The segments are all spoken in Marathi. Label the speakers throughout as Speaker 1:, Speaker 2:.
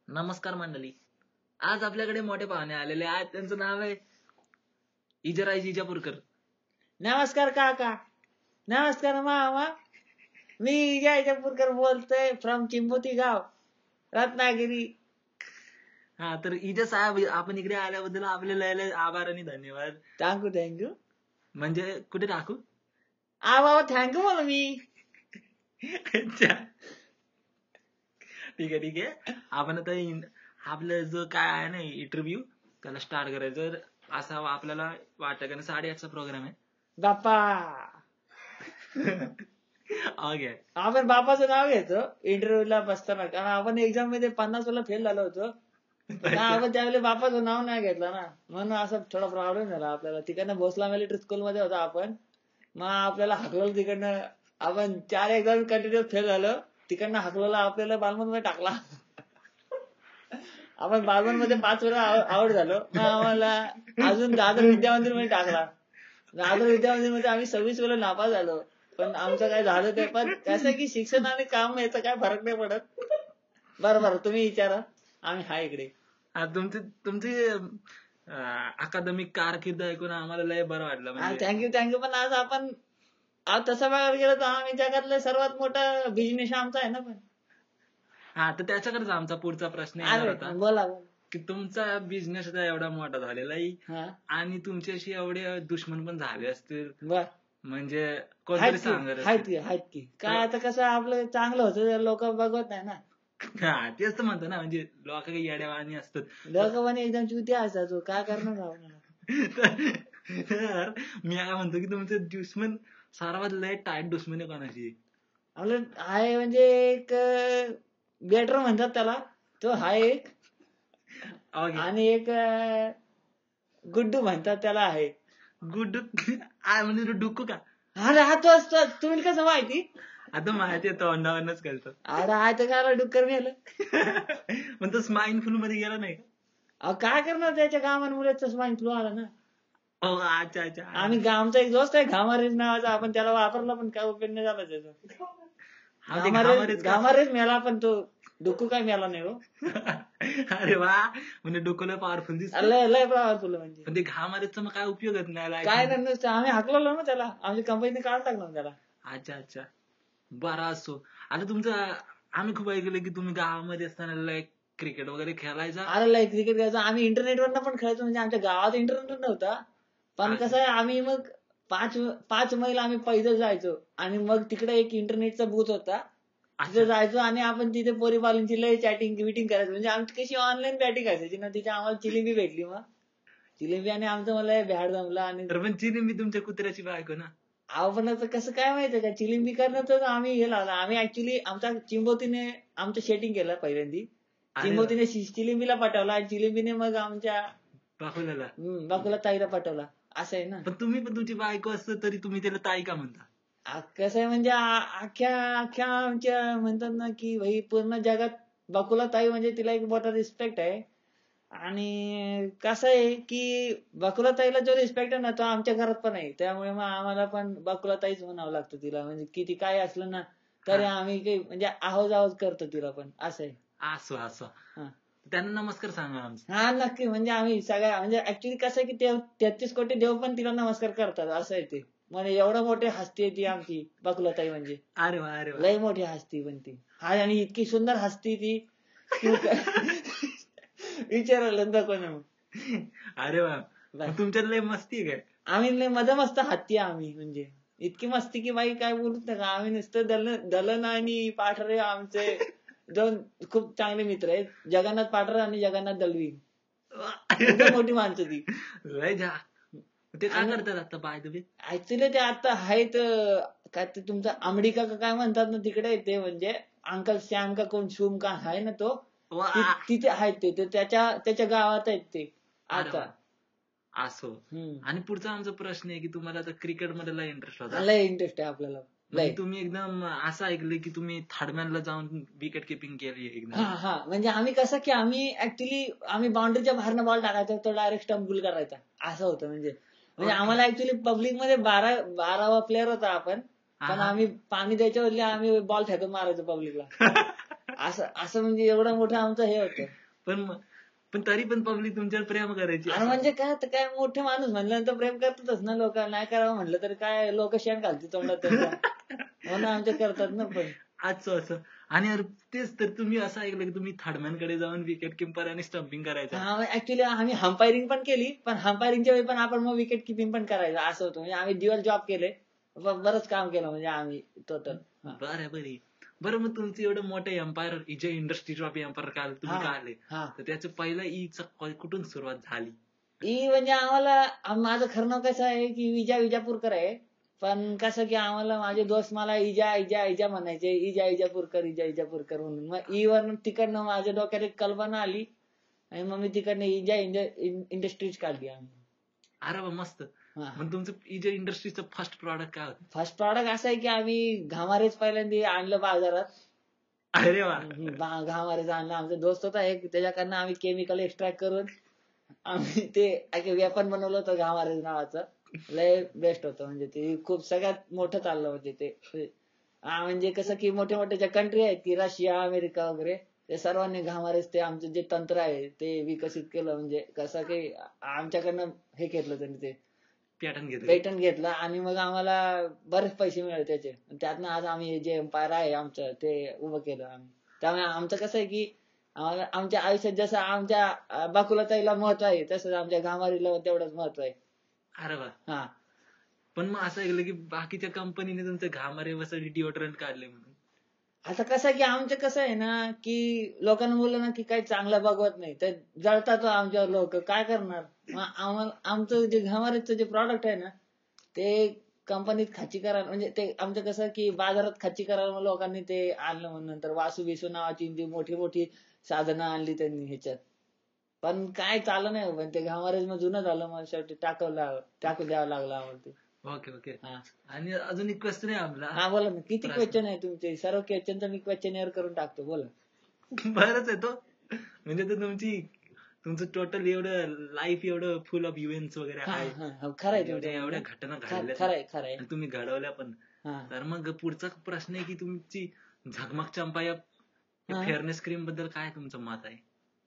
Speaker 1: नमस्कार मंडळी. आज आपल्याकडे मोठे पाहुणे आलेले आहेत. त्यांचं नाव आहे इजराई जिजापूरकर.
Speaker 2: नमस्कार काका. नमस्कार मामा. मी जयजपूरकर बोलतोय फ्रॉम चिंबोती गाव, रत्नागिरी.
Speaker 1: हा, तर इजा साहेब, आपण इकडे आल्याबद्दल आपले लय लय आभार आणि धन्यवाद.
Speaker 2: थँक्यू.
Speaker 1: म्हणजे कुठे टाकू?
Speaker 2: बाबा थँक्यू बोल मी.
Speaker 1: अच्छा, ठीक आहे. आपण आता आपलं जो काय आहे ना इंटरव्ह्यू, त्याला स्टार्ट करायचं. असा आपल्याला वाटतं का 8:30चा प्रोग्राम आहे.
Speaker 2: बाप्पा.
Speaker 1: ओके.
Speaker 2: आपण बापाचं नाव घेतो इंटरव्ह्यूला बसताना, कारण आपण एक्झाम मध्ये 50 वेळा फेल झालो होतो. आपण त्यावेळेला बापाचं नाव नाही घेतलं ना, म्हणून असं थोडा प्रॉब्लेम झाला आपल्याला. तिकडनं भोसला मिलिटरी स्कूल मध्ये होता आपण. मग आपल्याला हाकलं तिकडनं. आपण 4 एक्झाम कंटिन्युअस फेल झालो. तिकडनं हाकलेला आपल्याला बालमन मध्ये टाकला. आपण बालमन मध्ये 5 वेळा आउट झालो. मग आम्हाला अजून दादर विद्यामंदिर मध्ये टाकला. दादर विद्यामंदिर मध्ये आम्ही 26 वेळा नापास झालो. पण आमचं काय झालं ते. पण कसं की शिक्षण आणि काम याचा काय फरक नाही पडत. बरं तुम्ही विचारा, आम्ही हाय इकडे.
Speaker 1: तुमची अकादमिक कारकीर्द ऐकून आम्हाला लय बरं वाटलं. म्हणजे
Speaker 2: थँक्यू. पण आज आपण तसं बघायला गेलं तर आम्ही जगातला सर्वात मोठा बिझनेस आमचा आहे ना. पण
Speaker 1: हा, तर त्याच्याकडेच आमचा पुढचा प्रश्न येणार होता.
Speaker 2: बोला.
Speaker 1: की तुमचा बिझनेस एवढा मोठा झालेला आहे आणि तुमच्याशी एवढे दुश्मन पण झाले असतील. म्हणजे कोणतरी सांगत
Speaker 2: आहेत की काय. आता कसं आपलं चांगलं होतं, लोक बघत नाही ना.
Speaker 1: हा, तेच तर म्हणतो ना. म्हणजे लोक काही येड्यावानी असतात.
Speaker 2: लोकवानी एकदम चुती असतात. काय करणार.
Speaker 1: तर मी काय म्हणतो की तुमचे दुश्मन सर्वात लय टाईट दुश्मन आहे कोणाची?
Speaker 2: आपलं आहे म्हणजे एक बेटर म्हणतात त्याला, तो हाय एक. आणि एक गुड्डू म्हणतात त्याला आहे.
Speaker 1: गुड्डू म्हणजे डुक्कू का?
Speaker 2: अरे हा तो असतो. तुम्ही कसं माहिती?
Speaker 1: आता माहिती आहे, तोंडावरच करतो.
Speaker 2: अरे आहे तर काय डुक्कर मेलं.
Speaker 1: पण तो स्वाईन फ्लू मध्ये गेला नाही का?
Speaker 2: काय करणार, त्याच्या कामांमुळे स्वाईन फ्लू आला ना.
Speaker 1: अच्छा.
Speaker 2: आम्ही आमचा एक दोस्त आहे घामारेज नावाचा, आपण त्याला वापरला पण काय उपयोग नाही झाला त्याचा. घामारेज मेला, पण तो डुक्कू काय मेला नाही हो.
Speaker 1: अरे वा, म्हणजे डुक्कू लय पॉवरफुल दिसत.
Speaker 2: लय पॉवरफुल. म्हणजे
Speaker 1: पण ते घामारेजचा मग काय उपयोग नाही.
Speaker 2: काय नाही, आम्ही हाकलो ना त्याला. आमच्या कंपनीने काढून टाकलं त्याला.
Speaker 1: अच्छा. बरा असो. आता तुमचं आम्ही खूप ऐकलं की तुम्ही गावामध्ये असताना लय क्रिकेट वगैरे खेळायचा.
Speaker 2: अरे लय क्रिकेट खेळायचं आम्ही. इंटरनेटवर पण खेळायचो. म्हणजे आमच्या गावात इंटरनेट नव्हता. पण कसं आहे, आम्ही मग 5 मैल आम्ही पैदल जायचो. आणि मग तिकडे एक इंटरनेटचा बूथ होता, तिथे जायचो. आणि आपण तिथे पोरी बालींची लय चॅटिंग विटिंग करायचो. म्हणजे आमची कशी ऑनलाईन बॅटिंग असायची ना, तिथे आम्हाला चिलिंबी भेटली. मग चिलिंबी आणि आमचं मला भ्याड जमला. आणि
Speaker 1: पण चिलिंबी तुमच्या कुत्र्याची बायको ना.
Speaker 2: आपण कसं काय माहितीये का, चिलिंबी करण्याचं आम्ही हे लावला. आम्ही ऍक्च्युली आमच्या चिंबोतीने आमचं सेटिंग केलं पहिल्यांदी. चिंबोतीने चिलिंबीला पाठवला आणि चिलिंबीने मग आमच्या बाकूला ताईला पाठवला. असं आहे ना.
Speaker 1: पण तुम्ही पण तुमची बायको असतं तरी तुम्ही त्याला ताई का म्हणता?
Speaker 2: कसं आहे म्हणजे अख्ख्या आमच्या म्हणतात ना की भाई पूर्ण जगात बाकूला ताई म्हणजे तिला एक मोठा रिस्पेक्ट आहे. आणि कसं आहे की बाकुला ताईला जो रिस्पेक्ट आहे ना, तो आमच्या घरात पण आहे. त्यामुळे मग आम्हाला पण बाकुला ताईच म्हणावं लागतं तिला. म्हणजे किती काय असलं ना तरी आम्ही काही म्हणजे आहोज करतो तिला पण. असं आहे.
Speaker 1: असं त्यांना नमस्कार सांगा आमचा.
Speaker 2: हा नक्की. म्हणजे आम्ही सगळ्या म्हणजे ऍक्च्युली कसं आहे की 33 कोटी देव पण तिला नमस्कार करतात. असं आहे ते. म्हणजे एवढं मोठी हस्ती आहे ती आमची बाकुला ताई. म्हणजे
Speaker 1: अरे वा
Speaker 2: लय मोठी हस्ती पण ती. आणि इतकी सुंदर हस्ती ती विचारायला नको ना मग.
Speaker 1: अरे वा, तुमच्यात लय मस्ती काय?
Speaker 2: आम्ही लय मस्त हत्ती आम्ही. म्हणजे इतकी मस्ती की बाई काय बोलूच नका. आम्ही नुसतं दलन आणि पाठरे आमचे 2 खूप चांगले मित्र आहेत. जगन्नाथ पाठरे आणि जगन्नाथ दलवी. मोठी माणसं ती.
Speaker 1: ते काय करतात आता बाय द वे?
Speaker 2: ऍक्च्युली ते आता आहेत काय ते तुमचा अमेरिका का काय म्हणतात ना, तिकडे ते म्हणजे अंकल श्याम का कोण शुम का आहे ना, तो तिथे आहेत. ते त्याच्या गावात आहेत ते आता.
Speaker 1: असो. आणि पुढचा आमचा प्रश्न आहे की तुम्हाला आता क्रिकेट मध्ये लय इंटरेस्ट होता.
Speaker 2: लय इंटरेस्ट आहे आपल्याला.
Speaker 1: तुम्ही एकदम असं ऐकलंय की तुम्ही थर्डमॅनला जाऊन विकेट किपिंग केली एकदम.
Speaker 2: हा म्हणजे आम्ही कसं की आम्ही बाउंड्रीच्या बाहेरनं बॉल टाकायचा, तो डायरेक्ट स्टंप गुल करायचा. असं होतं. म्हणजे आम्हाला ऍक्च्युली पब्लिक मध्ये 12वा प्लेअर होता आपण. पण आम्ही पाणी द्यायच्या बदली आम्ही बॉल फेकून मारायचो पब्लिकला. असं असं म्हणजे एवढं मोठं आमचं हे होतं.
Speaker 1: पण तरी पण पब्लिक तुमच्यावर प्रेम करायची.
Speaker 2: आणि म्हणजे काय तर काय मोठे माणूस म्हणल्यानंतर प्रेम करतातच ना लोक. नाही करावं म्हणलं तर काय लोक शेण घालतील तोंडात त्यांच्या. म्हणून आमचे करतात ना. पण
Speaker 1: असं आणि तेच तर तुम्ही असं ऐकलं की तुम्ही थर्डमॅन कडे जाऊन विकेट किपर आणि स्टम्पिंग करायचं.
Speaker 2: ऍक्च्युली आम्ही अंपायरिंग पण केली, पण अंपायरिंगच्या वेळी पण आपण मग विकेट किपिंग पण करायचं असं होतं. म्हणजे आम्ही ड्युअल जॉब केले, बरंच काम केलं म्हणजे आम्ही टोटल.
Speaker 1: बरं मग तुमचं एवढं मोठं एम्पायर इजे इंडस्ट्रीज ऑफ एम्पायर काल तुम्ही का आले, तर त्याचं पहिलं ईचं कुठून सुरुवात झाली?
Speaker 2: म्हणजे आम्हाला माझं खरं नाव कसं आहे की विजापूरकर आहे. पण कसं की आम्हाला माझे दोस्त मला इजा म्हणायचे, इजापूरकर म्हणून. मग ई वरून तिकडनं माझ्या डोक्यात एक कल्पना आली आणि मग मी तिकडनं इजा इंडस्ट्रीज काढली आम्ही.
Speaker 1: अरे वा, मस्त. मग तुमचं इजा इंडस्ट्रीजचं फर्स्ट प्रॉडक्ट काय होतं?
Speaker 2: फर्स्ट प्रॉडक्ट असं आहे की आम्ही घामारेच पहिल्यांदा आणलं बाजारात.
Speaker 1: अरे वा.
Speaker 2: घामारेच आणलं. आमचा दोस्त होता एक, त्याच्याकडनं आम्ही केमिकल एक्स्ट्रॅक्ट करून आम्ही ते वेपन बनवलं होतं घामारेज नावाचं. लय बेस्ट होतं. म्हणजे ते खूप सगळ्यात मोठं चाललं म्हणजे ते. म्हणजे कसं की मोठे मोठे ज्या कंट्री आहेत की रशिया, अमेरिका वगैरे, ते सर्वांनी घामारेज ते आमचं जे तंत्र आहे ते विकसित केलं. म्हणजे कसं की आमच्याकडनं हे घेतलं त्यांनी, ते पेटंट घेतलं आणि मग आम्हाला बरेच पैसे मिळाले त्याचे. त्यातनं आज आम्ही जे एम्पायर आहे आमचं ते उभं केलं आम्ही. त्यामुळे आमचं कसं आहे की आम्हाला आमच्या आयुष्यात जसं आमच्या बाकुलाताईला महत्व आहे तसंच आमच्या घामारीला तेवढंच महत्व आहे.
Speaker 1: अरे वा. पण मग असं ऐकलं की बाकीच्या कंपनीने तुमचे घामारे वसाठी डिओड्रंट काढले म्हणून.
Speaker 2: आता कसं की आमचं कसं आहे ना की लोकांना बोललं ना की काही चांगलं बघवत नाही तर जळतात आमच्यावर लोक. काय करणार. आम्हाला आमचं जे घामारेचं जे प्रॉडक्ट आहे ना ते कंपनीत खाचीकरण, म्हणजे ते आमचं कसं की बाजारात खाचीकरण लोकांनी ते आणलं. म्हणून नंतर वासू बिसू नावाची ती मोठी मोठी साधनं आणली त्यांनी ह्याच्यात. पण काय चाललं नाही. पण ते घामारेज मग जुनं झालं, मग शेवटी टाकून द्यावं लागलं आम्हाला ते.
Speaker 1: ओके. आणि अजून एक क्वेश्चन आहे आपला.
Speaker 2: बोला ना. किती क्वेश्चन आहे तुमचे? सर्व क्वेश्चनचं मी क्वेश्चन करून टाकतो. बोला.
Speaker 1: बरंच आहे तो. म्हणजे तुमचं टोटल एवढं लाईफ एवढं फुल ऑफ इव्हेंट्स वगैरे आहे.
Speaker 2: खरंय.
Speaker 1: एवढ्या घटना घडल्या,
Speaker 2: खरंय.
Speaker 1: तुम्ही घडवल्या पण. तर मग पुढचा प्रश्न आहे की तुमची झगमग चंपा या फेअरनेस क्रीम बद्दल काय तुमचं मत आहे?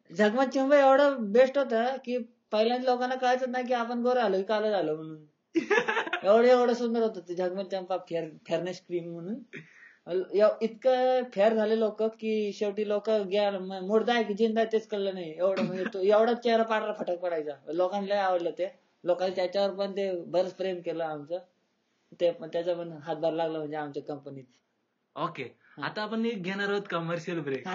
Speaker 2: झगमग चंपा एवढं बेस्ट होतं की पहिल्यांदा लोकांना कळायचं नाही की आपण गोरे आलो, कालं झालो म्हणून. एवढं सुंदर होतं ते झगमग चंपा फेअरनेस क्रीम म्हणून. इतकं फेअर झाले लोक की शेवटी लोक मुर्दा आहे की जिंदा तेच कळलं नाही. एवढं म्हणजे तो एवढा चेहरा पांढरा फटक पडायचा. लोकांना लय आवडलं ते. लोकांनी त्याच्यावर पण ते बरंच प्रेम केलं आमचं. ते पण त्याचा पण हातभार लागला म्हणजे आमच्या कंपनीत.
Speaker 1: ओके. आता आपण एक घेणार आहोत कमर्शियल ब्रेक.